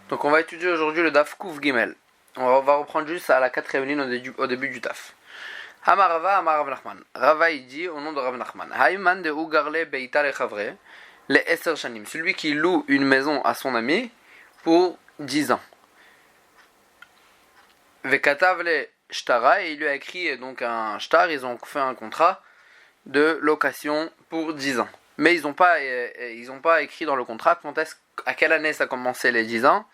Donc on va étudier aujourd'hui le Daf Kuf Gimel. On va reprendre juste à la 4e ligne au début du Daf. Amar Rava, Amar Rav Nachman. Rava il dit au nom de Rav Nachman, Hayman de Ugarle Beita Lechavre, le Eser Shanim, celui qui loue une maison à son ami pour 10 ans. Vekatav le Shtara, et il lui a écrit donc un shtar, ils ont fait un contrat de location pour 10 ans. Mais ils n'ont pas écrit dans le contrat à quelle année ça commençait les 10 ans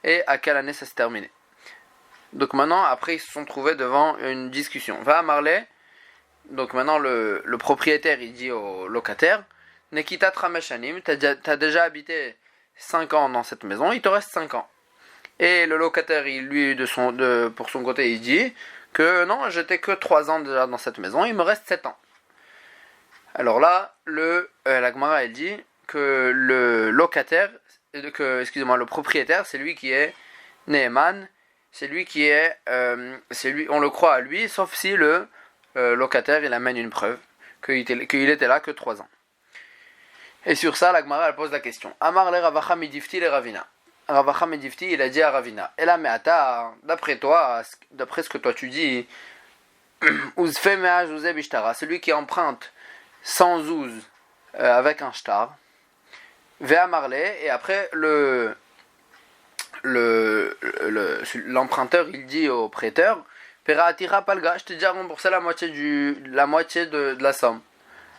et à quelle année ça se terminait. Donc maintenant, après, ils se sont trouvés devant une discussion. Va à Marley, donc maintenant le propriétaire, il dit au locataire, Nekita Trameshanim, t'as déjà habité 5 ans dans cette maison, il te reste 5 ans. Et le locataire, pour son côté, il dit que non, j'étais que 3 ans déjà dans cette maison, il me reste 7 ans. Alors là, la Gemara, elle dit que le propriétaire, c'est lui qui est Neeman, c'est lui qui est, on le croit à lui, sauf si le locataire, il amène une preuve qu'il était là que 3 ans. Et sur ça, la Gemara, elle pose la question. Amar le Ravacha Midifti le Ravina. Ravacha Midifti, il a dit à Ravina. Et là, mais d'après toi, d'après ce que toi tu dis, Uzfe mea José Bishtara, celui qui emprunte sans ouz avec un shtar, Vea Marle, et après l'emprunteur il dit au prêteur, Pera atira palga, je t'ai déjà remboursé la moitié de la somme.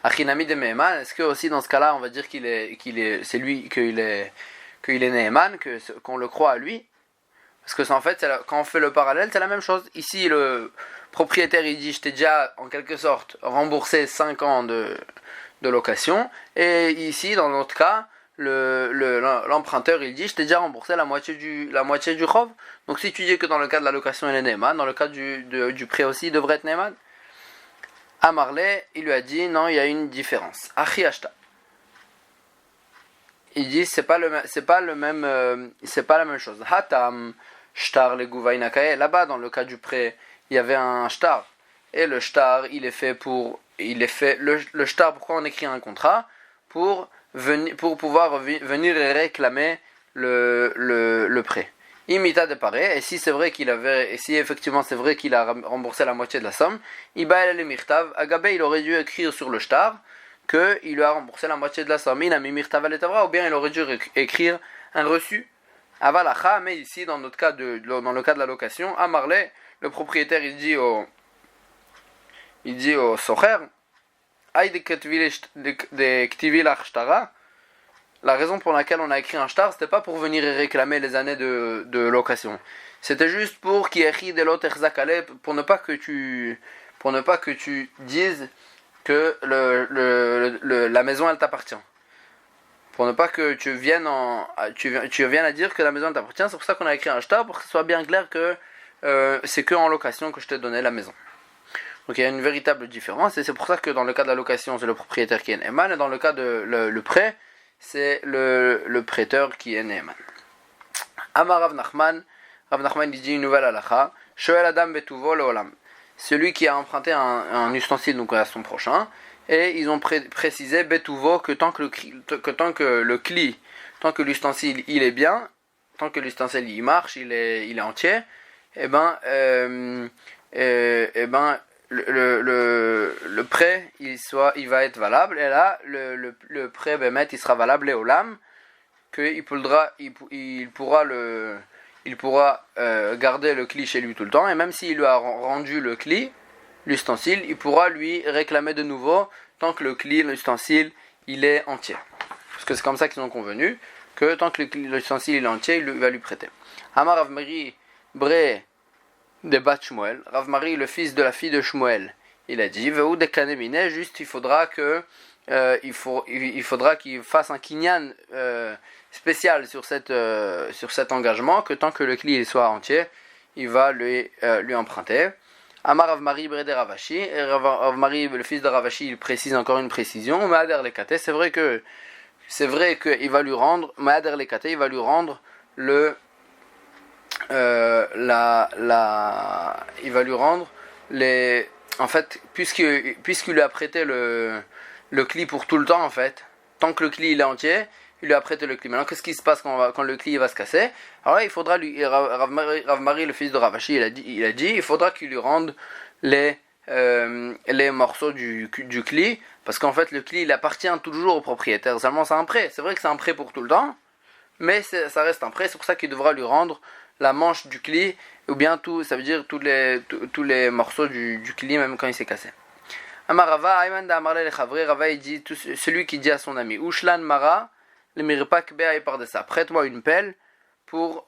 Achinami de Meheman, est-ce que aussi dans ce cas-là on va dire qu'il est Neheman, qu'on le croit à lui? Parce que en fait, quand on fait le parallèle, c'est la même chose. Ici, le propriétaire, il dit, je t'ai déjà, en quelque sorte, remboursé 5 ans de location. Et ici, dans notre cas, l'emprunteur, il dit, je t'ai déjà remboursé la moitié du chov. Donc si tu dis que dans le cas de la location, il est Neyman, dans le cas du prêt aussi, il devrait être Neyman. À Marley, il lui a dit, non, il y a une différence. Achi Ashta. Il dit, c'est pas la même chose. Hatam shtar le guvainakae. Là-bas, dans le cas du prêt, il y avait un shtar. Et le shtar, le shtar, pourquoi on écrit un contrat? Pour pouvoir venir réclamer le prêt. Imita de pareil. Et si effectivement c'est vrai qu'il a remboursé la moitié de la somme, Ibael le mirtav, Agabé, il aurait dû écrire sur le shtar qu'il lui a remboursé la moitié de la somme. Il a mis mirtav al-etavra, ou bien il aurait dû écrire un reçu. Avalacha, mais ici dans le cas de la location, à Marley, le propriétaire il dit au socher, la raison pour laquelle on a écrit un shtar, c'était pas pour venir réclamer les années de location. C'était juste pour pour ne pas que tu dises que la maison elle t'appartient. Pour ne pas que tu viennes à dire que la maison elle t'appartient, c'est pour ça qu'on a écrit un shtar, pour que ce soit bien clair que c'est que en location que je t'ai donné la maison. Donc il y a une véritable différence, et c'est pour ça que dans le cas de la location, c'est le propriétaire qui est Neeman, et dans le cas de le prêt, c'est le prêteur qui est Neeman. Amar Rav Nachman il dit une nouvelle halakha, Shoel Adam betuvo leolam. Celui qui a emprunté un ustensile donc à son prochain, et ils ont précisé betuvo que tant que l'ustensile il est bien, tant que l'ustensile il marche, il est entier, le prêt il va être valable, et là le prêt Bémet il sera valable et Olam, qu'il pourra garder le cli chez lui tout le temps, et même s'il lui a rendu le cli, l'ustensile, il pourra lui réclamer de nouveau tant que l'ustensile il est entier, parce que c'est comme ça qu'ils ont convenu, que tant que l'ustensile il est entier, il va lui prêter. Amar Rav Mari Bre de Bat Shmuel, Rav Mari, le fils de la fille de Shmuel, il a dit, Ve'u de Kanemine, juste il faudra qu'il fasse un kinyan spécial sur cet engagement, que tant que le cli soit entier, il va lui emprunter. Amar Rav Mari Bre de Ravashi, et Rav Mari, le fils de Ravashi, il précise encore une précision, Maader Lekate, c'est vrai qu'il va lui rendre, Maader Lekate, il va lui rendre il va lui rendre en fait, puisqu'il lui a prêté le cli pour tout le temps, en fait, tant que le cli il est entier, il lui a prêté le cli. Maintenant, qu'est-ce qui se passe quand le cli va se casser? Alors là, il faudra lui, Rav Mari, le fils de Ravashi, il a dit, il faudra qu'il lui rende les morceaux du cli, parce qu'en fait, le cli, il appartient toujours au propriétaire. Seulement, c'est un prêt. C'est vrai que c'est un prêt pour tout le temps, mais ça reste un prêt. C'est pour ça qu'il devra lui rendre la manche du cli, ou bien ça veut dire tous les morceaux du cli, même quand il s'est cassé. Amarava, Ayman da Amarle le Chavre, Rava il dit, celui qui dit à son ami, Ushlan Mara, le Mirpak Bea et par de ça, prête-moi une pelle pour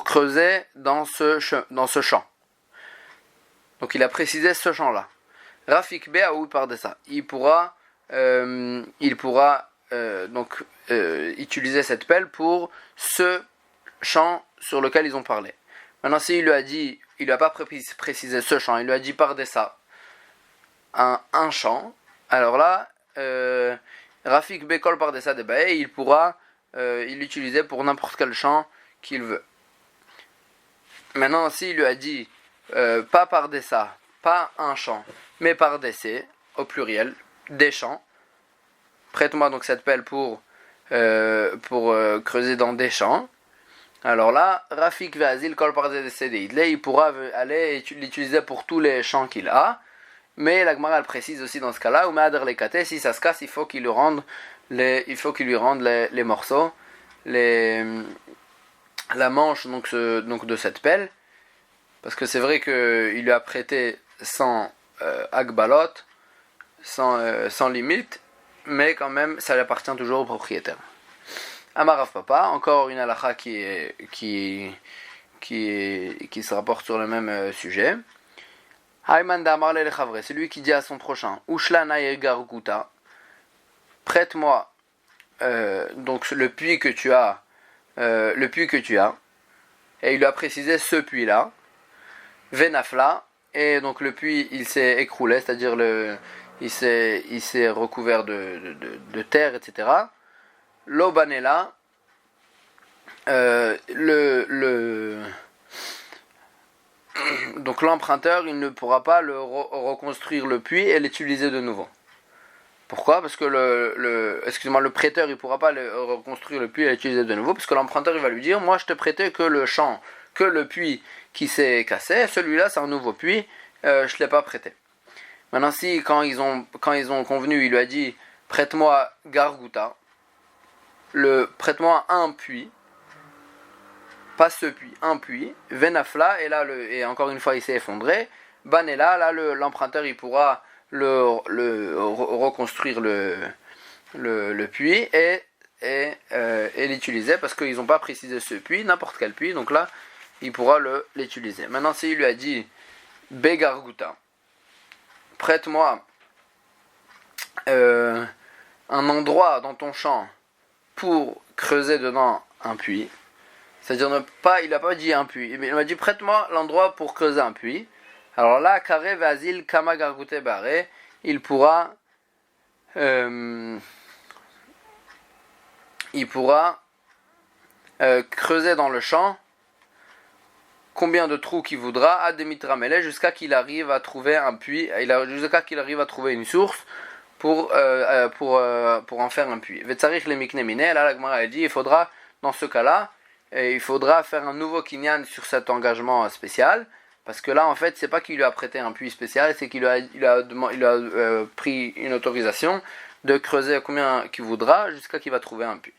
creuser dans ce champ. Donc il a précisé ce champ-là. Rafik Bea ou par de ça, il pourra utiliser cette pelle pour ce champ sur lequel ils ont parlé. Maintenant, s'il lui a dit, il lui a pas précisé ce champ, il lui a dit par ça un champ, alors là, Rafik Bekol par ça de Bae, il pourra l'utiliser pour n'importe quel champ qu'il veut. Maintenant, s'il lui a dit pas par ça, pas un champ, mais par C, au pluriel, des champs, prête-moi donc cette pelle pour creuser dans des champs. Alors là, Rafik Vazil Kol par il pourra aller l'utiliser pour tous les champs qu'il a, mais la Gemara elle précise aussi dans ce cas-là, ou Mader les katé, si ça se casse, il faut qu'il lui rende les morceaux, la manche donc de cette pelle, parce que c'est vrai qu'il lui a prêté sans agbalot, sans limite, mais quand même ça lui appartient toujours au propriétaire. Amarav Papa, encore une halakha qui se rapporte sur le même sujet. Hayman Damarle le Chavre, c'est lui qui dit à son prochain, Ushlan Garguta, prête-moi donc le puits que tu as, et il lui a précisé ce puits-là, Venafla, et donc le puits il s'est écroulé, c'est-à-dire il s'est recouvert de terre, etc. L'Obanela, donc l'emprunteur il ne pourra pas reconstruire le puits et l'utiliser de nouveau. Pourquoi? Parce que le prêteur il pourra pas reconstruire le puits et l'utiliser de nouveau, parce que l'emprunteur il va lui dire, moi je te prêtais que le puits qui s'est cassé, celui-là c'est un nouveau puits, je l'ai pas prêté. Maintenant si quand ils ont convenu, il lui a dit prête-moi Garguta, prête-moi un puits, pas ce puits, un puits, Venafla, et là et encore une fois il s'est effondré, Banela, là l'emprunteur il pourra reconstruire le puits et l'utiliser, parce qu'ils n'ont pas précisé ce puits, n'importe quel puits, donc là il pourra l'utiliser. Maintenant s'il lui a dit Begarguta, prête-moi un endroit dans ton champ pour creuser dedans un puits, c'est-à-dire il n'a pas dit un puits, mais il m'a dit prête-moi l'endroit pour creuser un puits. Alors là, Kare Vazil Kama Gargute Bare, il pourra creuser dans le champ combien de trous qu'il voudra, à Demitramele, jusqu'à qu'il arrive à trouver un puits, jusqu'à qu'il arrive à trouver une source pour en faire un puits. Vetsarich le mikne mine, là la Gemara a dit, il faudra, dans ce cas-là, il faudra faire un nouveau kinyan sur cet engagement spécial, parce que là en fait c'est pas qu'il lui a prêté un puits spécial, c'est qu'il a pris une autorisation de creuser combien qu'il voudra jusqu'à qu'il va trouver un puits.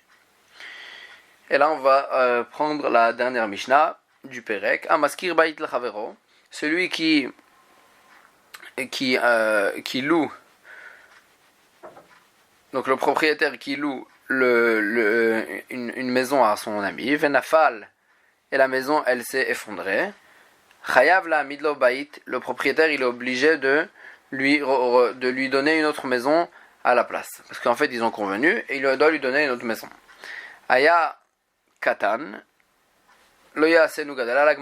Et là on va prendre la dernière Mishnah du Perek, Amaskir Bait Lachavero, celui qui loue, donc le propriétaire qui loue une maison à son ami, Venafal, et la maison elle s'est effondrée, Chayav la Midlo Bait, le propriétaire il est obligé de lui donner une autre maison à la place, parce qu'en fait ils ont convenu et il doit lui donner une autre maison. Aya Katan, Loya Senugadala,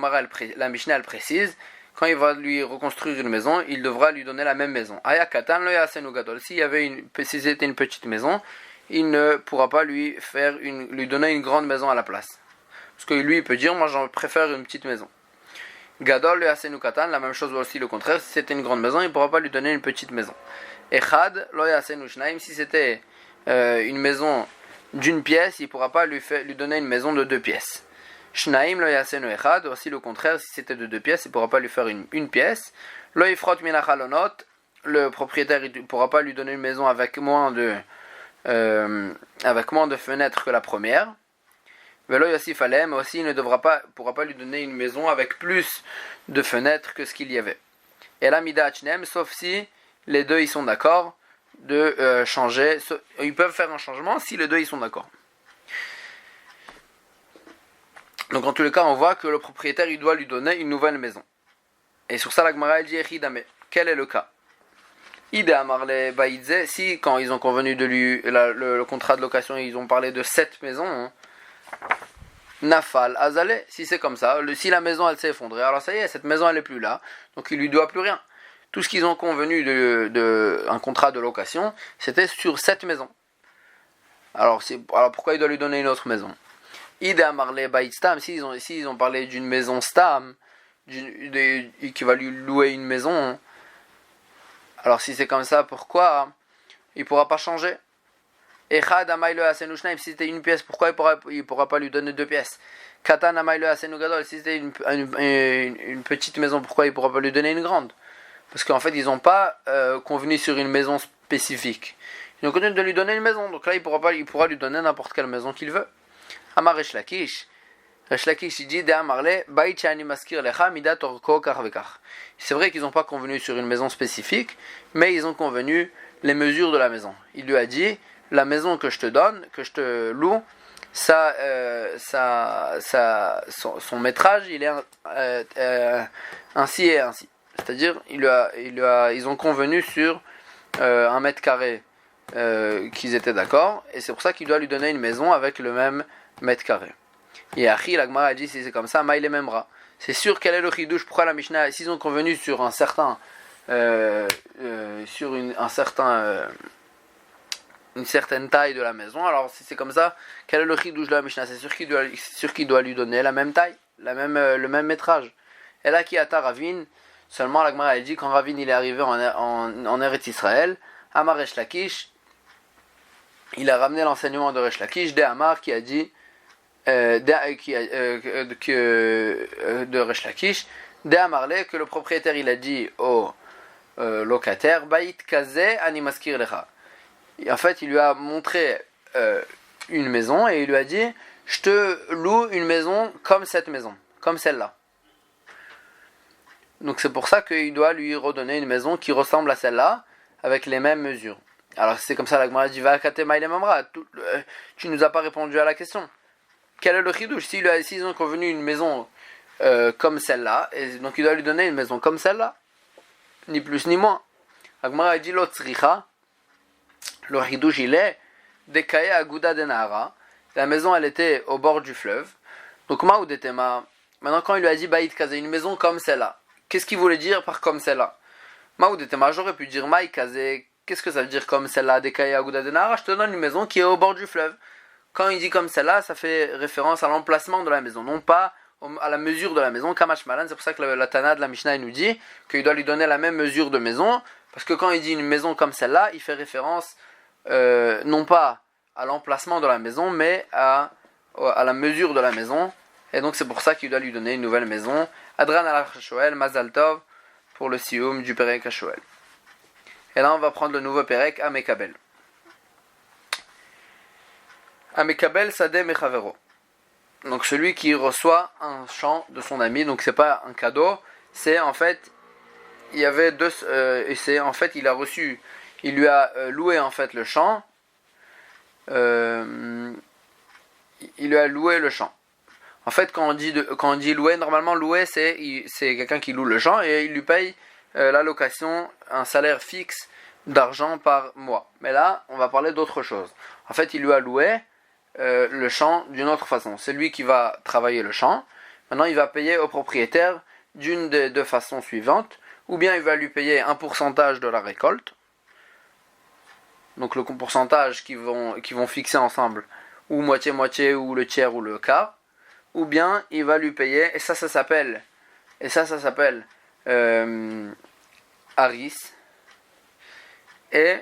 la Mishnah elle précise, quand il va lui reconstruire une maison, il devra lui donner la même maison. Aya Katan, Loya Senugadol, si c'était une petite maison, il ne pourra pas lui donner une grande maison à la place. Parce que lui il peut dire, moi j'en préfère une petite maison. Gadol le Yasenu Katan, la même chose aussi le contraire. Si c'était une grande maison, il ne pourra pas lui donner une petite maison. Echad lo Yasenu Shnaim, si c'était une maison d'une pièce, il ne pourra pas lui donner une maison de 2 pièces. Shnaim lo Yasenu Echad, aussi le contraire, si c'était de 2 pièces, il ne pourra pas lui faire une pièce. Lo Ifrot Minachalonot, le propriétaire ne pourra pas lui donner une maison avec moins de fenêtres que la première. Velo Yosif Alem, aussi il ne pourra pas lui donner une maison avec plus de fenêtres que ce qu'il y avait. Et là Mida Achnem, sauf si les deux ils sont d'accord de changer, ils peuvent faire un changement si les deux ils sont d'accord. Donc en tous les cas on voit que le propriétaire il doit lui donner une nouvelle maison. Et sur ça la Gemara elle dit Echidame, quel est le cas? Ida Amarle Baïdze, si quand ils ont convenu de lui le contrat de location ils ont parlé de 7 maisons, hein, Nafal Azale, si c'est comme ça, si la maison elle s'est effondrée, alors ça y est, cette maison elle est plus là, donc il lui doit plus rien. Tout ce qu'ils ont convenu de un contrat de location, c'était sur 7 maisons. Alors pourquoi il doit lui donner une autre maison? Ida Marle Bait Stam, s'ils ont parlé d'une maison Stam, qui va lui louer une maison, alors si c'est comme ça, pourquoi il pourra pas changer? Echad Amailo Asenu Shnaim, si c'était une pièce, pourquoi il pourra pas lui donner 2 pièces? Katan Amailo Asenu Gadol, si c'était une petite maison, pourquoi il pourra pas lui donner une grande? Parce qu'en fait, ils n'ont pas convenu sur une maison spécifique. Ils ont convenu de lui donner une maison, donc là, il pourra lui donner n'importe quelle maison qu'il veut. Amar Resh Lakish, il dit De'amarle Bait Shani Maskir Lecha Midat Orko Kar Vekar. C'est vrai qu'ils n'ont pas convenu sur une maison spécifique, mais ils ont convenu les mesures de la maison. Il lui a dit la maison que je te donne, que je te loue, son métrage, il est ainsi et ainsi. C'est-à-dire, ils ont convenu sur 1 mètre carré qu'ils étaient d'accord, et c'est pour ça qu'il doit lui donner une maison avec le même mètre carré. Et Achi, la Gemara a dit, si c'est comme ça, Maïle Memra. C'est sûr, quel est le chidouche? Pourquoi la Mishnah, s'ils ont convenu sur un certain une certaine taille de la maison, alors si c'est comme ça, quel est le chidouche de la Mishnah? C'est sûr qu'il doit lui donner la même taille, le même métrage. Et là qui ata Ravin, seulement la Gemara a dit quand Ravin il est arrivé en Eretz Israël, Amar Resh Lakish, il a ramené l'enseignement de Resh Lakish, de Amar qui a dit de Resh Lakish, de Amarle que le propriétaire il a dit au locataire, Bait Kaze Animaskir Lecha. En fait, il lui a montré une maison et il lui a dit je te loue une maison comme cette maison, comme celle-là. Donc c'est pour ça qu'il doit lui redonner une maison qui ressemble à celle-là, avec les mêmes mesures. Alors c'est comme ça, la Gemara dit Va'akate Maïle Mamra, tu nous as pas répondu à la question. Quel est le chidouche? S'ils ont convenu une maison comme celle-là, et donc il doit lui donner une maison comme celle-là, ni plus ni moins. La Gemara dit Lotzricha. Le chidouche il est Dekaye Aguda Denahara. La maison elle était au bord du fleuve. Donc Maoudetema. Maintenant quand il lui a dit Baït Kaze, une maison comme celle-là, qu'est-ce qu'il voulait dire par comme celle-là? Maoudetema, j'aurais pu dire Maï Kaze. Qu'est-ce que ça veut dire comme celle-là? Dekaye Aguda Denahara. Je te donne une maison qui est au bord du fleuve. Quand il dit comme celle-là, ça fait référence à l'emplacement de la maison, non pas à la mesure de la maison. Kamash Malan, c'est pour ça que la Tana de la Mishnah nous dit qu'il doit lui donner la même mesure de maison, parce que quand il dit une maison comme celle-là, il fait référence non pas à l'emplacement de la maison, mais à la mesure de la maison. Et donc c'est pour ça qu'il doit lui donner une nouvelle maison. Adran al-Shoel, Mazal Tov, pour le Sioum du Perek HaShoel. Et là on va prendre le nouveau Perek, Amekabel. Amekabel Sadeh Mechavero. Donc celui qui reçoit un champ de son ami, donc c'est pas un cadeau, c'est en fait, il y avait deux, et c'est en fait il a reçu, il lui a loué en fait le champ, il lui a loué le champ. En fait quand on dit louer, normalement louer c'est quelqu'un qui loue le champ et il lui paye la location, un salaire fixe d'argent par mois. Mais là on va parler d'autre chose. En fait il lui a loué le champ d'une autre façon. C'est lui qui va travailler le champ. Maintenant, il va payer au propriétaire d'une des deux façons suivantes. Ou bien il va lui payer un pourcentage de la récolte. Donc le pourcentage qu'ils vont fixer ensemble. Ou moitié-moitié, ou le tiers, ou le quart. Ou bien il va lui payer, et ça s'appelle Et ça s'appelle Haris. Et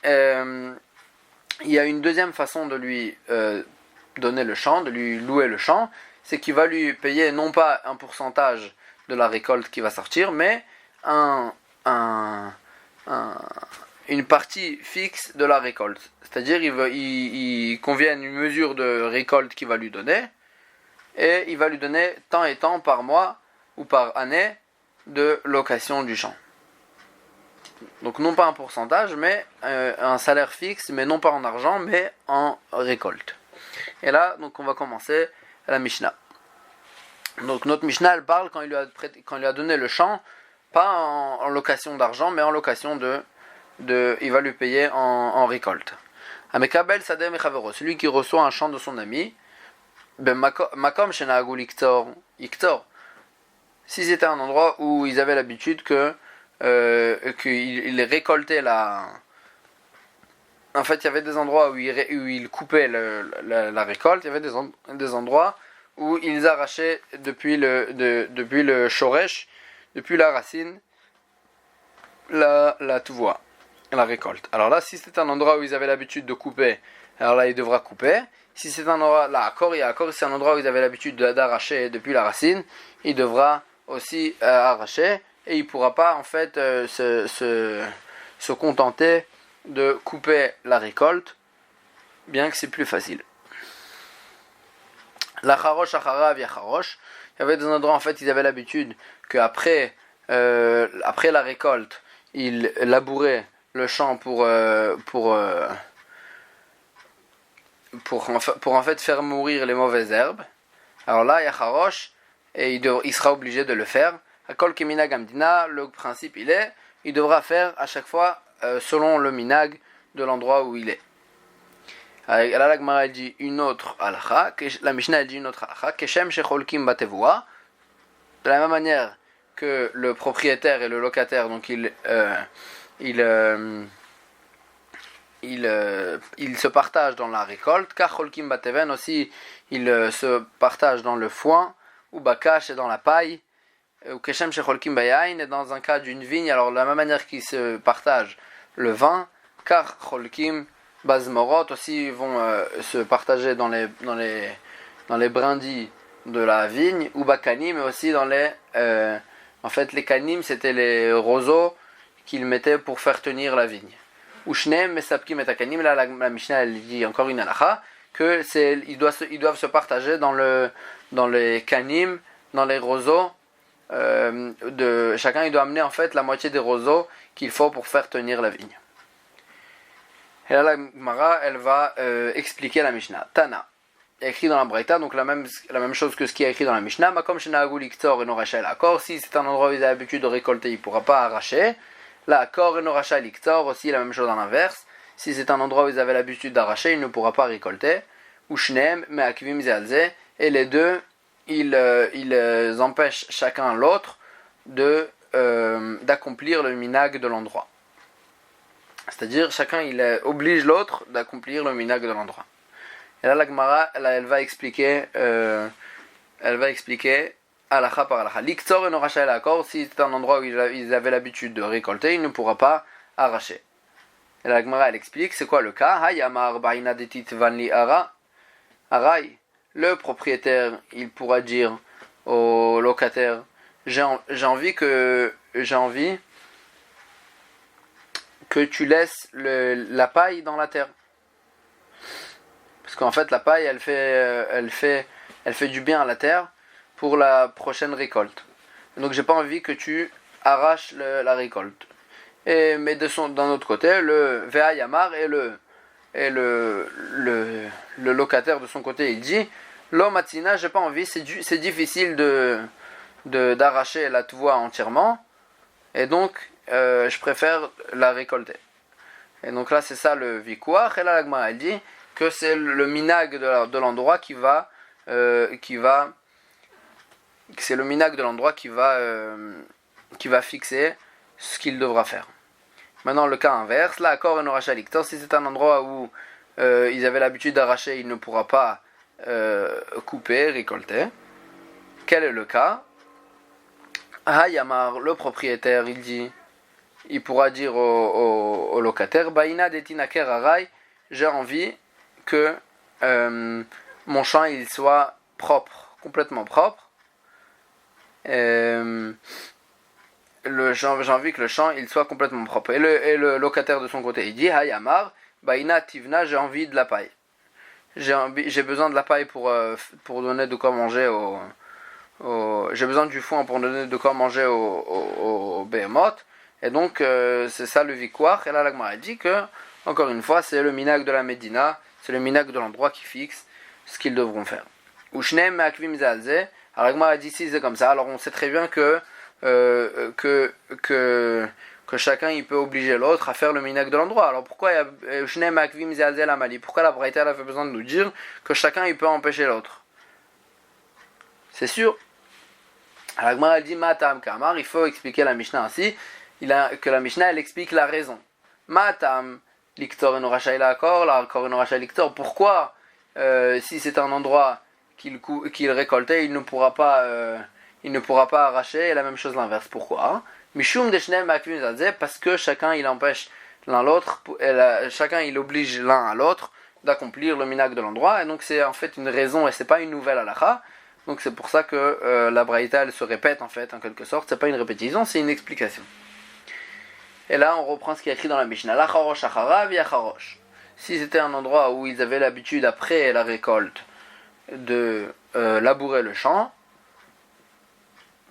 il y a une deuxième façon de lui donner le champ, de lui louer le champ, c'est qu'il va lui payer non pas un pourcentage de la récolte qui va sortir, mais une partie fixe de la récolte. C'est-à-dire il convient une mesure de récolte qu'il va lui donner, et il va lui donner tant et tant par mois ou par année de location du champ. Donc non pas un pourcentage, mais un salaire fixe, mais non pas en argent, mais en récolte. Et là, donc on va commencer la Mishnah. Donc notre Mishnah, elle parle quand il lui a donné le champ, pas en location d'argent, mais en location il va lui payer en récolte. Amekabel Sadeh Mechavero, celui qui reçoit un champ de son ami, ben makom shenahagu iktor. Si c'était un endroit où ils avaient l'habitude qu'il récoltait la... En fait, il y avait des endroits où ils coupaient la récolte, il y avait des endroits où ils arrachaient depuis le shoresh, depuis la racine, la tuvoie, la récolte. Alors là, si c'est un endroit où ils avaient l'habitude de couper, alors là, il devra couper. Si c'est un endroit, là, c'est un endroit où ils avaient l'habitude d'arracher depuis la racine, il devra aussi arracher, et il ne pourra pas, en fait, se contenter de couper la récolte, bien que c'est plus facile. La charosh acharav yacharosh, il y avait des endroits, en fait, ils avaient l'habitude qu'après après la récolte, ils labouraient le champ pour en fait faire mourir les mauvaises herbes. Alors là, yacharosh, et il sera obligé de le faire. Akol keminag amdina, le principe il devra faire à chaque fois selon le minag de l'endroit où il est. Là, la Gemara dit une autre halakha, la Mishnah dit une autre halakha, keshem shecholkim batevoa, de la même manière que le propriétaire et le locataire, donc ils se partagent dans la récolte, car cholkim bateven aussi, ils se partagent dans le foin, ou bakash et dans la paille, ou keshem shecholkim bayain, et dans un cas d'une vigne, alors de la même manière qu'ils se partagent le vin, car cholkim bazmorot aussi vont se partager dans les brindilles de la vigne, ou bakanim, mais aussi dans les en fait les kanim c'était les roseaux qu'ils mettaient pour faire tenir la vigne. Ou shneem mesapkim et akanim, là la Mishnah elle dit encore une halakha que ils doivent se partager dans les kanim, dans les roseaux chacun il doit amener en fait la moitié des roseaux qu'il faut pour faire tenir la vigne. Et là, la Gemara, elle va expliquer la Mishnah. Tana, écrit dans la Braïta, donc la même chose que ce qui est écrit dans la Mishnah. Makom shenahagu liktor et noracha l'accord. Si c'est un endroit où il a l'habitude de récolter, il ne pourra pas arracher. Là, accord et noracha liktor, aussi la même chose dans l'inverse. Si c'est un endroit où ils avaient l'habitude d'arracher, il ne pourra pas récolter. Ou shneem, mais akivim zealze. Et les deux, ils empêchent chacun l'autre d'accomplir le minag de l'endroit. C'est-à-dire, chacun il oblige l'autre d'accomplir le minag de l'endroit. Et là, la Gemara, elle va expliquer halakha par halakha. L'iktor et noracha el akor, si c'est un endroit où ils avaient l'habitude de récolter, il ne pourra pas arracher. Et là, la Gemara, elle explique, c'est quoi le cas? Hayamar baina detit vanli ara. Arai, le propriétaire, il pourra dire au locataire, j'ai envie que tu laisses la paille dans la terre. Parce qu'en fait, la paille, elle fait du bien à la terre pour la prochaine récolte. Donc, j'ai pas envie que tu arraches la récolte. Mais d'un autre côté, le Vea Yamar et le locataire de son côté, il dit Lo Matina, j'ai pas envie, c'est difficile d'arracher la tuvoie entièrement. Et donc, je préfère la récolter. Et donc là, c'est ça le vikouach. Et là, la Gemara dit que c'est le minag de l'endroit qui va fixer ce qu'il devra faire. Maintenant, le cas inverse, là, accord et noracha liktor, si c'est un endroit où ils avaient l'habitude d'arracher, il ne pourra pas couper, récolter. Quel est le cas? Hayamar, le propriétaire, il pourra dire au locataire, Baina detinaker arai, j'ai envie que mon champ il soit propre, complètement propre. J'ai envie que le champ il soit complètement propre. Et le locataire de son côté, il dit, Hayamar, Baina tivna, j'ai envie de la paille. J'ai besoin de la paille pour donner de quoi manger j'ai besoin du foin pour donner de quoi manger aux behemoth. Et donc c'est ça le vikouach. Et là la Gemara dit que encore une fois c'est le minag de la Médina, c'est le minag de l'endroit qui fixe ce qu'ils devront faire. Ushnem akvim zalze. Alors la Gemara dit si c'est comme ça. Alors on sait très bien que chacun il peut obliger l'autre à faire le minag de l'endroit. Alors pourquoi Ushnem akvim zalze la mali? Pourquoi la Braïta elle a fait besoin de nous dire que chacun il peut empêcher l'autre? C'est sûr. Alors la Gemara dit Matam Kamar, il faut expliquer la Mishnah ainsi, que la Mishnah elle explique la raison. Matam Liktor Enorachai Lakor, la Kor Enorachai Liktor, pourquoi si c'est un endroit qu'il récoltait, il ne pourra pas arracher, et la même chose l'inverse. Pourquoi? Mishum Deshnem Akvim Zadze, parce que chacun il empêche l'un l'autre, chacun il oblige l'un à l'autre d'accomplir le minag de l'endroit, et donc c'est en fait une raison et c'est pas une nouvelle halakha. Donc c'est pour ça que la Braïta elle se répète en fait en quelque sorte, c'est pas une répétition, c'est une explication. Et là on reprend ce qui est écrit dans la Mishnah. L'acharosh acharav yacharosh. Si c'était un endroit où ils avaient l'habitude après la récolte de labourer le champ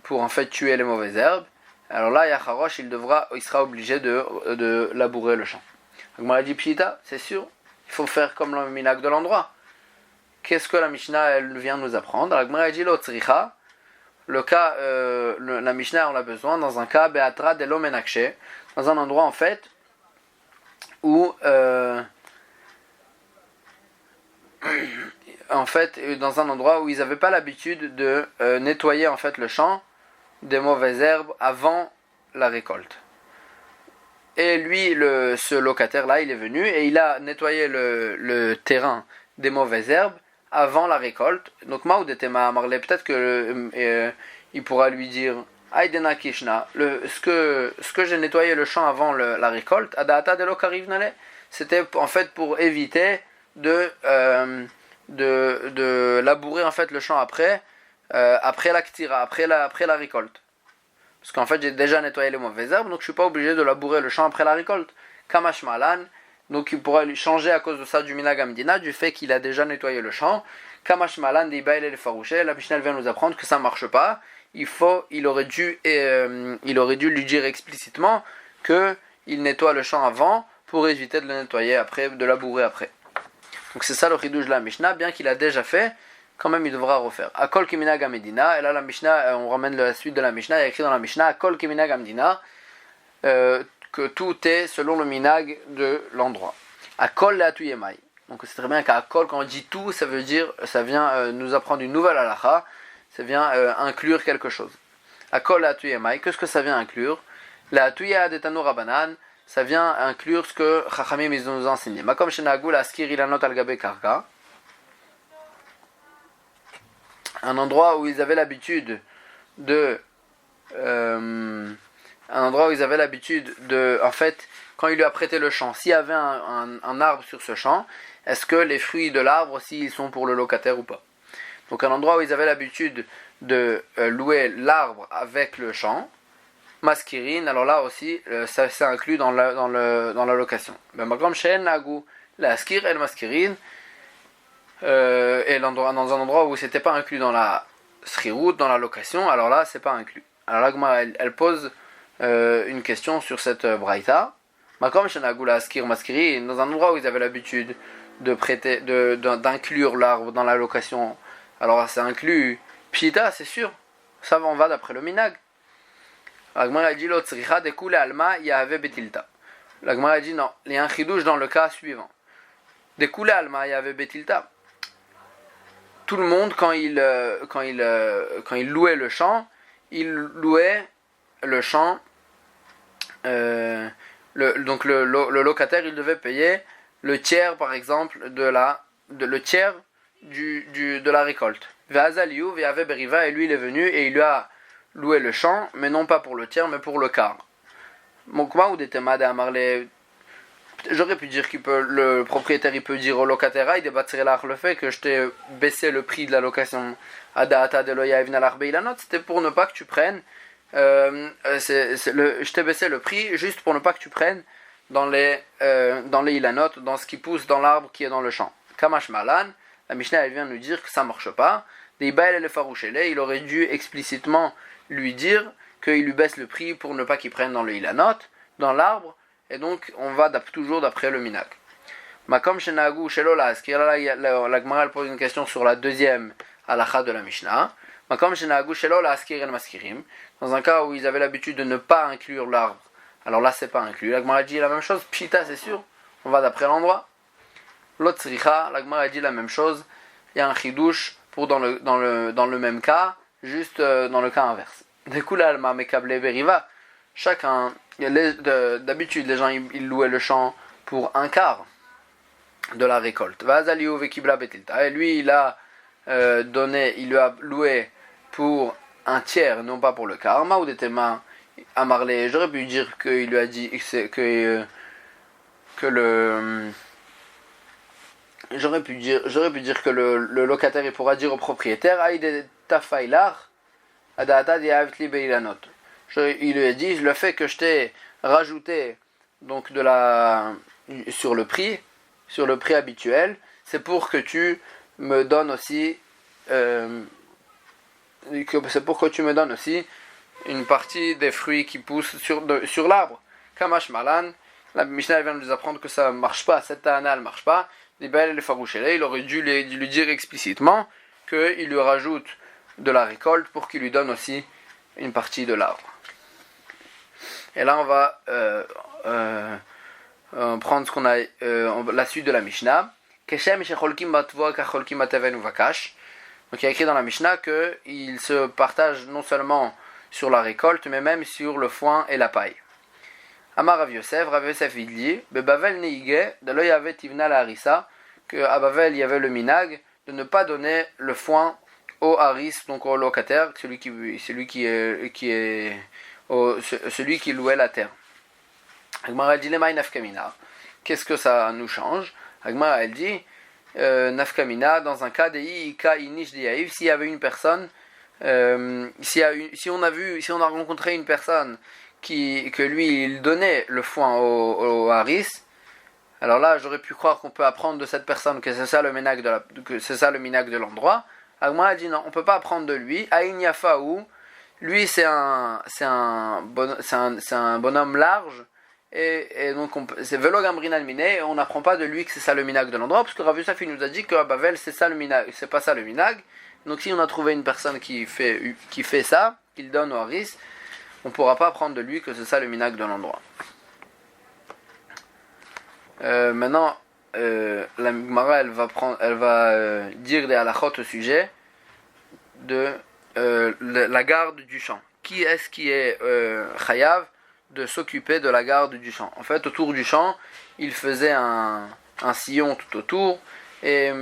pour en fait tuer les mauvaises herbes, alors là yacharosh il sera obligé de labourer le champ. Donc moi dit pshita, c'est sûr, il faut faire comme le minag de l'endroit. Qu'est-ce que la Mishnah elle vient nous apprendre? La Gemara dit l'otzricha. Le cas, la Mishnah on a besoin dans un cas beatra de l'omenakshe, dans un endroit en fait où dans un endroit où ils n'avaient pas l'habitude de nettoyer en fait le champ des mauvaises herbes avant la récolte. Et lui, ce locataire là, il est venu et il a nettoyé le terrain des mauvaises herbes avant la récolte. Donc Maoudetema Marley, peut-être que il pourra lui dire Aïdena Kishna, ce que j'ai nettoyé le champ avant la récolte, Adata de l'Okarivnale, c'était en fait pour éviter de labourer en fait le champ après la ktira, après la récolte. Parce qu'en fait j'ai déjà nettoyé les mauvaises herbes, donc je suis pas obligé de labourer le champ après la récolte. Kamash Malan. Donc il pourra lui changer à cause de ça du minag amdina, du fait qu'il a déjà nettoyé le champ. Kamash malan de ibaïl el farouché, la Mishnah vient nous apprendre que ça marche pas. Il aurait dû lui dire explicitement que il nettoie le champ avant pour éviter de le nettoyer après, de labourer après. Donc c'est ça le chidouj de la Mishnah, bien qu'il a déjà fait, quand même il devra refaire. Akol ki minag amdina, et là la Mishnah, on ramène la suite de la Mishnah, il y a écrit dans la Mishnah Akol ki minag amdina. Que tout est selon le minag de l'endroit. Akol la tuyemai. Donc c'est très bien qu'à Akol, quand on dit tout, ça vient nous apprendre une nouvelle halakha, ça vient inclure quelque chose. Akol la tuyemai, qu'est-ce que ça vient inclure? La tuya de Tano Rabanan, ça vient inclure ce que Chachamim ils nous ont enseigné. Makom shenagu la skir ilanot al gabe karka. Un endroit où ils avaient l'habitude de en fait, quand il lui a prêté le champ, s'il y avait un arbre sur ce champ, est-ce que les fruits de l'arbre, s'ils sont pour le locataire ou pas? Donc un endroit où ils avaient l'habitude de louer l'arbre avec le champ, maskirin, alors là aussi, ça c'est inclus dans la location. Comme chez Nagu, la skir et le maskirin, et dans un endroit où c'était pas inclus dans la srirout, dans la location, alors là c'est pas inclus. Alors là, elle pose une question sur cette braïta. Makom shenagula skir maskiri, dans un endroit où ils avaient l'habitude d'inclure l'arbre dans la location, alors c'est inclus pshita, c'est sûr, ça on va d'après le minag. La Gemara a dit l'otzricha de kule alma yahave betilta. La Gemara a dit non, il y a un chidouche dans le cas suivant. De kule alma yahave betilta. Tout le monde quand il louait le champ, il louait le champ, donc le locataire il devait payer le tiers par exemple le tiers de la récolte. Et lui il est venu et il lui a louer le champ, mais non pas pour le tiers, mais pour le quart. Mokma ou des temades à marler. J'aurais pu dire le propriétaire il peut dire au locataire, il débattrait là le fait que je t'ai baissé le prix de la location à data de loya evna l'arbe la note, c'était pour ne pas que tu prennes. Je t'ai baissé le prix juste pour ne pas que tu prennes dans les ilanot, dans ce qui pousse dans l'arbre qui est dans le champ. Kamash Malan, la Mishnah elle vient nous dire que ça marche pas. Des bail et le farouchele, il aurait dû explicitement lui dire qu'il lui baisse le prix pour ne pas qu'il prenne dans le ilanot, dans l'arbre, et donc on va toujours d'après le minag. Makom shenagu shelo laaskir, là la Gemara pose une question sur la deuxième halakha de la Mishnah. Makom shenagu shelo laaskir el maskirim, dans un cas où ils avaient l'habitude de ne pas inclure l'arbre. Alors là c'est pas inclus. La Gemara dit la même chose, pshita c'est sûr, on va d'après l'endroit. L'autre sricha, la Gemara dit la même chose, il y a un chidouche pour dans le même cas, juste dans le cas inverse. Du coup là, alma mekable beriva, chacun, d'habitude les gens ils louaient le champ pour un quart de la récolte. Vazaliou vekibla betilta, et lui il a il lui a loué pour un tiers, non pas pour le quart. Ma ou des témas à Marley, j'aurais pu dire qu'il lui a dit que le J'aurais pu dire que le locataire il pourra dire au propriétaire Aïde tafailar adata diavitli beilanot. Il lui a dit le fait que je t'ai rajouté donc sur le prix habituel, c'est pour que tu me donnes aussi une partie des fruits qui poussent sur l'arbre. Kamash Malan, la Mishnah vient de nous apprendre que ça ne marche pas, cette tana ne marche pas. Il aurait dû lui dire explicitement qu'il lui rajoute de la récolte pour qu'il lui donne aussi une partie de l'arbre. Et là on va prendre la suite de la Mishnah. Donc il y a écrit dans la Mishnah qu'il se partage non seulement sur la récolte mais même sur le foin et la paille. Amar Rav Yosef il dit Bebavel neige de l'oyave tivna la harissa, qu'à Bavel il y avait le minag de ne pas donner le foin au haris, donc au locataire, celui qui louait la terre. Agmara dit Lemaï nafkamina. Qu'est-ce que ça nous change? Agmara elle dit nafkamina dans un cas de ika inish diaïv, s'il y avait une personne, si on a rencontré une personne que lui il donnait le foin au haris, alors là j'aurais pu croire qu'on peut apprendre de cette personne que c'est ça le minag de l'endroit. Agma a dit non, on peut pas apprendre de lui. Aïn Yafaou, lui c'est un bonhomme large et donc c'est Velo Gamrinal Miné, et on n'apprend pas de lui que c'est ça le minag de l'endroit, parce que Rav Yosef nous a dit que à Bavel c'est ça le minag, c'est pas ça le minag. Donc si on a trouvé une personne qui fait ça, qu'il donne au haris, on ne pourra pas apprendre de lui que c'est ça le minag de l'endroit. Maintenant, la Gemara elle va dire des halachot au sujet de la garde du champ. Qui est-ce qui est chayav de s'occuper de la garde du champ? En fait, autour du champ, il faisait un sillon tout autour et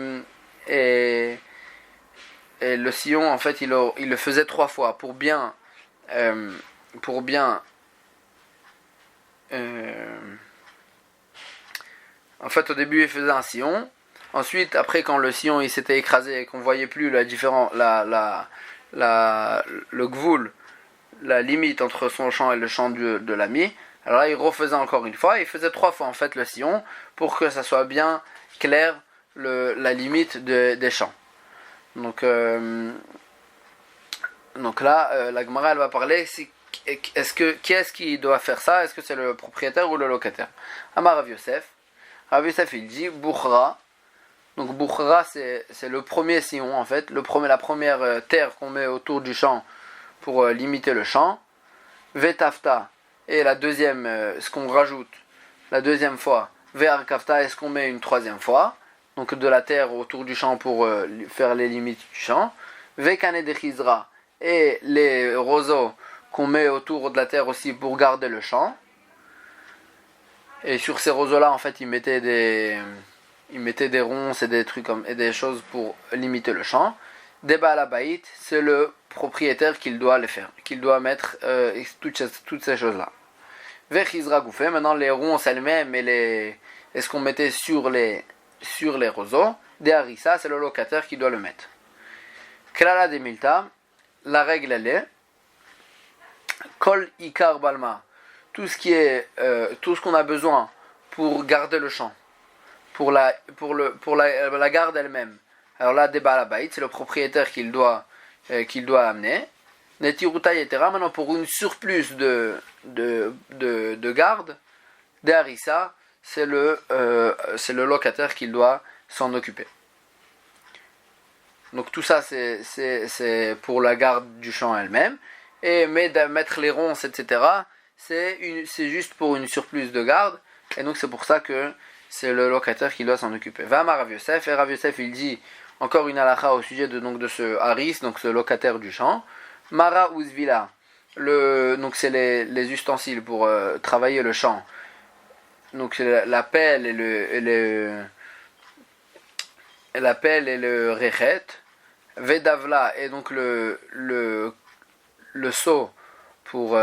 le sillon, en fait, il le faisait 3 fois pour bien en fait, au début, il faisait un sillon. Ensuite, après, quand le sillon il s'était écrasé et qu'on voyait plus le gvoul, la limite entre son champ et le champ de l'ami, alors là, il refaisait encore une fois. Il faisait 3 fois en fait le sillon pour que ça soit bien clair la limite des champs. Donc là, la Gemara elle va parler. Qui est-ce qui doit faire ça? Est-ce que c'est le propriétaire ou le locataire? Amar Rav Yosef. Rav Yosef il dit Bouchra. Donc Bouchra c'est le premier sillon en fait, la première terre qu'on met autour du champ pour limiter le champ. Vetafta et la deuxième, ce qu'on rajoute la deuxième fois. Ve'arkafta est ce qu'on met une troisième fois. Donc de la terre autour du champ pour faire les limites du champ. Vekane de Chizra et les roseaux qu'on met autour de la terre aussi pour garder le champ. Et sur ces roseaux-là, en fait, ils mettaient des ronces et des trucs et des choses pour limiter le champ. Des balabaït, c'est le propriétaire qu'il doit les faire, qu'il doit mettre toutes ces choses-là. Vechizra Goufé, maintenant les ronces elles-mêmes et ce qu'on mettait sur les roseaux, des harissa, c'est le locataire qui doit le mettre. Klala de Milta, la règle elle est Kol Ikar Balma, tout ce qu'on a besoin pour garder le champ, pour la garde elle-même. Alors là, des balabait, c'est le propriétaire qu'il doit amener. Netiruta yetera, maintenant pour une surplus de garde, des harissa, c'est le locataire qui doit s'en occuper. Donc tout ça c'est pour la garde du champ elle-même, mais de mettre les ronces, etc., c'est juste pour une surplus de garde, et donc c'est pour ça que c'est le locataire qui doit s'en occuper. Va à Rav Yosef, et Rav Yosef il dit encore une halakha au sujet de ce haris, donc ce locataire du champ. Mara Uzvila, donc c'est les ustensiles pour travailler le champ. Donc c'est la pelle et le rechet. Vedavla et donc le seau pour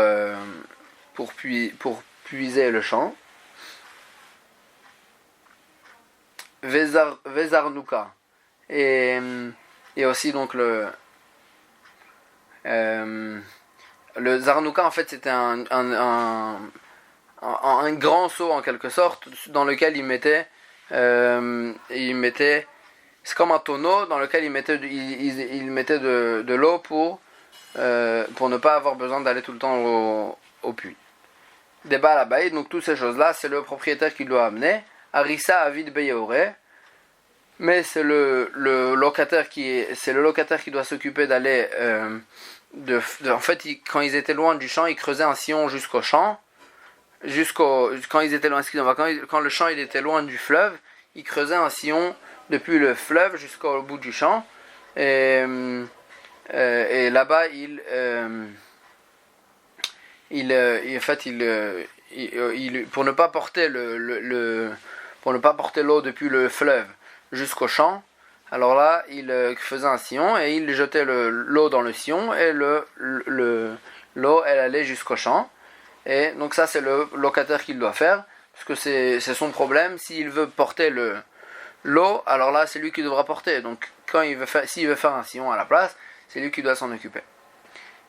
puiser le champ. Vezarnuka et aussi donc le zarnuka en fait c'était un grand seau en quelque sorte dans lequel il mettait c'est comme un tonneau dans lequel il mettait de l'eau pour ne pas avoir besoin d'aller tout le temps au puits. Des balles à bail, donc toutes ces choses là c'est le propriétaire qui doit amener. Arissa avid beyeore, mais c'est le locataire qui doit s'occuper d'aller en fait quand ils étaient loin du champ ils creusaient un sillon jusqu'au champ quand le champ il était loin du fleuve ils creusaient un sillon depuis le fleuve jusqu'au bout du champ et là-bas pour ne pas porter l'eau depuis le fleuve jusqu'au champ, alors là il faisait un sillon et il jetait l'eau dans le sillon et l'eau elle allait jusqu'au champ, et donc ça c'est le locataire qui le doit faire parce que c'est son problème. S'il veut porter l'eau, alors là c'est lui qui devra porter, donc s'il veut faire un sillon à la place, c'est lui qui doit s'en occuper.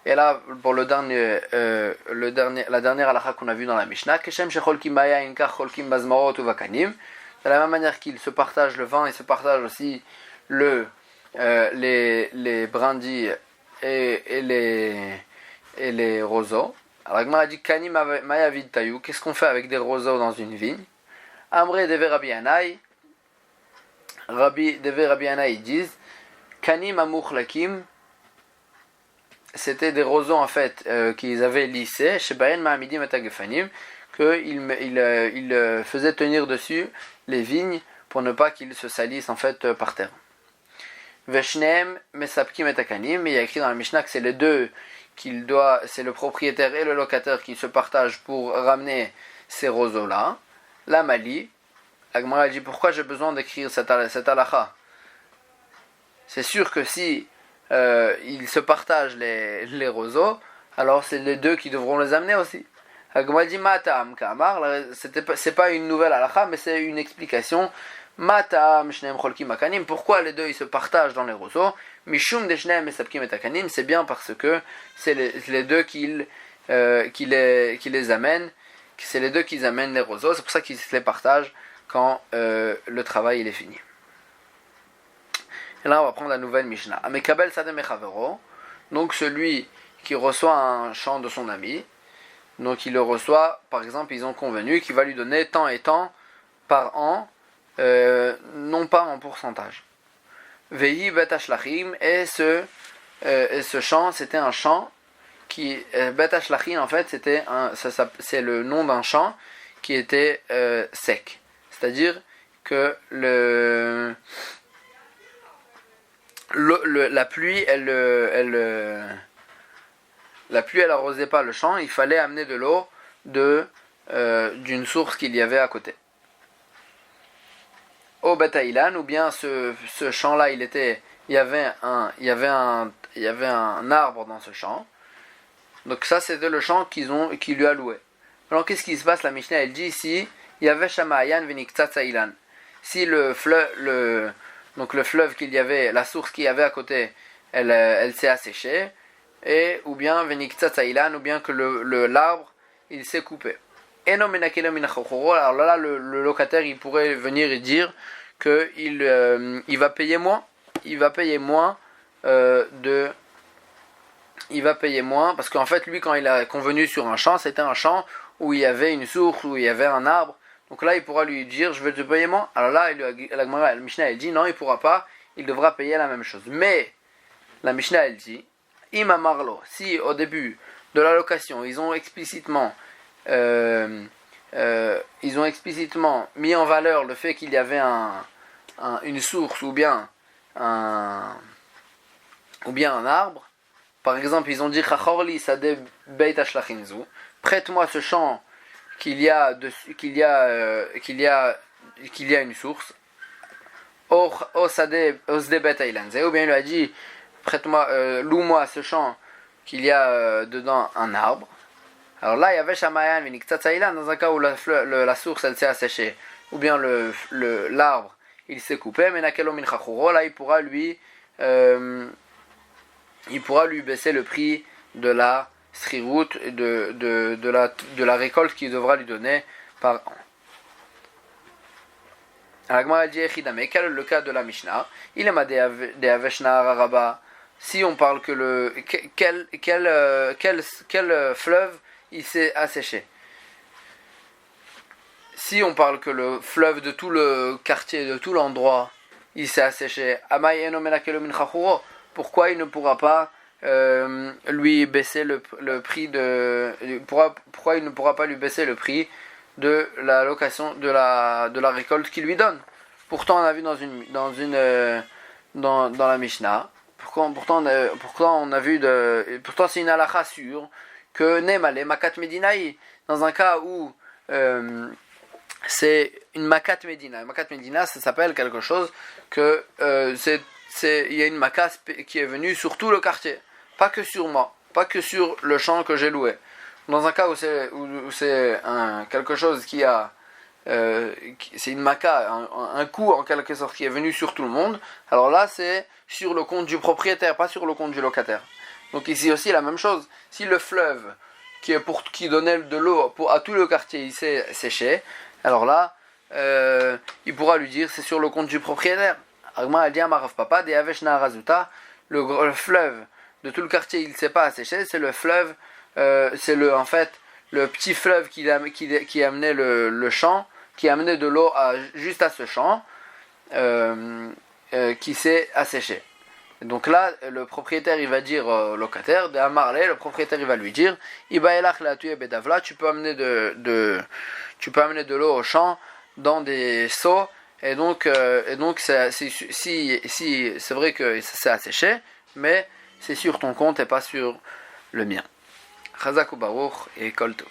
Et là, pour la dernière halakha qu'on a vue dans la Mishnah, Keshem shecholkim bayayin kach cholkim bazmarot uvakanim, de la même manière qu'il se partage le vin, il se partage aussi les brindilles et les roseaux. Alors Gemara dit kanim mayavid tayu, qu'est-ce qu'on fait avec des roseaux dans une vigne? Amre deve Rabbi Yanai, Rabbi Yanai disent kanim amuchlakim, c'était des roseaux en fait qu'ils avaient lissés chez Bayen Mahamidim et Tagefanim, qu'ils faisaient tenir dessus les vignes pour ne pas qu'ils se salissent en fait par terre. Veshneem Mesapkim et Takanim, mais il y a écrit dans la Mishnah que c'est les deux c'est le propriétaire et le locataire qui se partagent pour ramener ces roseaux là. La Mali, la Gemara dit pourquoi j'ai besoin d'écrire cette halakha? C'est sûr que si ils se partagent les roseaux, alors c'est les deux qui devront les amener aussi. Agma dit Matam Kamar, c'est pas une nouvelle halakha, mais c'est une explication. Matam Shneem Cholkim Akanim, pourquoi les deux ils se partagent dans les roseaux? Mishum de Shneem Mesapkim et Akanim, c'est bien parce que c'est les deux qui les amènent, c'est les deux qui amènent les roseaux, c'est pour ça qu'ils se les partagent quand le travail il est fini. Et là on va prendre la nouvelle Mishnah. Amekabel Sadem Echavero, donc celui qui reçoit un champ de son ami, donc il le reçoit, par exemple ils ont convenu qu'il va lui donner tant et tant par an, non pas en pourcentage. Vehi Bet Ashlachim, et ce champ c'était un champ qui Bet Ashlachim en fait c'est le nom d'un champ qui était sec, c'est-à-dire que la pluie elle arrosait pas le champ, il fallait amener de l'eau d'une source qu'il y avait à côté. Au Betaïlan, ou bien ce champ là il y avait il y avait un arbre dans ce champ. Donc ça c'était le champ qu'il lui a loué. Alors qu'est-ce qui se passe? La Mishnah elle dit ici, il y avait Shamayan Veniktsat Sailan. Si le fleuve qu'il y avait, la source qu'il y avait à côté, elle s'est asséchée, ou bien Veniktsat Sailan, ou bien que l'arbre il s'est coupé. Alors là le locataire il pourrait venir et dire que il va payer moins. Il va payer moins parce qu'en fait lui quand il a convenu sur un champ, c'était un champ où il y avait une source, où il y avait un arbre. Donc là il pourra lui dire je vais te payer moins. Alors là la Mishnah elle dit non, il pourra pas, il devra payer la même chose. Mais la Mishnah elle dit Ima Marlo, si au début de la location ils ont explicitement mis en valeur le fait qu'il y avait une source ou bien un arbre. Par exemple, ils ont dit Chachorli Sade Beit Ashlachinzu, prête-moi ce champ qu'il y a une source. Ou bien il lui a dit prête-moi, loue-moi ce champ qu'il y a dedans un arbre. Alors là, il y avait Shamayan Veniktsat Sailan dans un cas où la source elle s'est asséchée, ou bien l'arbre il s'est coupé, mais Nakelo Min Chachuro, là il pourra lui baisser le prix de la srirout, de la récolte qu'il devra lui donner par an. Alors dit Echidame, quel est le cas de la Mishnah? Il est madé Aveshna Araba. Si on parle que quel fleuve il s'est asséché. Si on parle que le fleuve de tout le quartier, de tout l'endroit, il s'est asséché, pourquoi il ne pourra pas lui baisser le prix pourquoi il ne pourra pas lui baisser le prix de la location de la récolte qu'il lui donne? Pourtant on a vu dans la Mishnah, pourtant c'est une halakha sûre que Nemale Makat Medinaï, dans un cas où c'est une Makat Medina. Makat Medina, ça s'appelle quelque chose que il y a une Makat qui est venue sur tout le quartier, pas que sur moi, pas que sur le champ que j'ai loué. Dans un cas où c'est quelque chose qui a c'est une Makat, un coût en quelque sorte qui est venu sur tout le monde, alors là c'est sur le compte du propriétaire, pas sur le compte du locataire. Donc ici aussi la même chose. Si le fleuve qui donnait de l'eau à tout le quartier il s'est séché, alors là il pourra lui dire c'est sur le compte du propriétaire. Agma elle dit Amarav Papa de Aveshna Razuta, le fleuve de tout le quartier il s'est pas asséché, c'est le fleuve en fait le petit fleuve qui amenait le champ, qui amenait de l'eau juste à ce champ qui s'est asséché. Donc là, le propriétaire il va dire au locataire, de Amarle, le propriétaire il va lui dire, tu peux amener de l'eau au champ dans des seaux, et donc si c'est vrai que ça s'est asséché, mais c'est sur ton compte et pas sur le mien. Chazak ou Baruch et Kol Tov.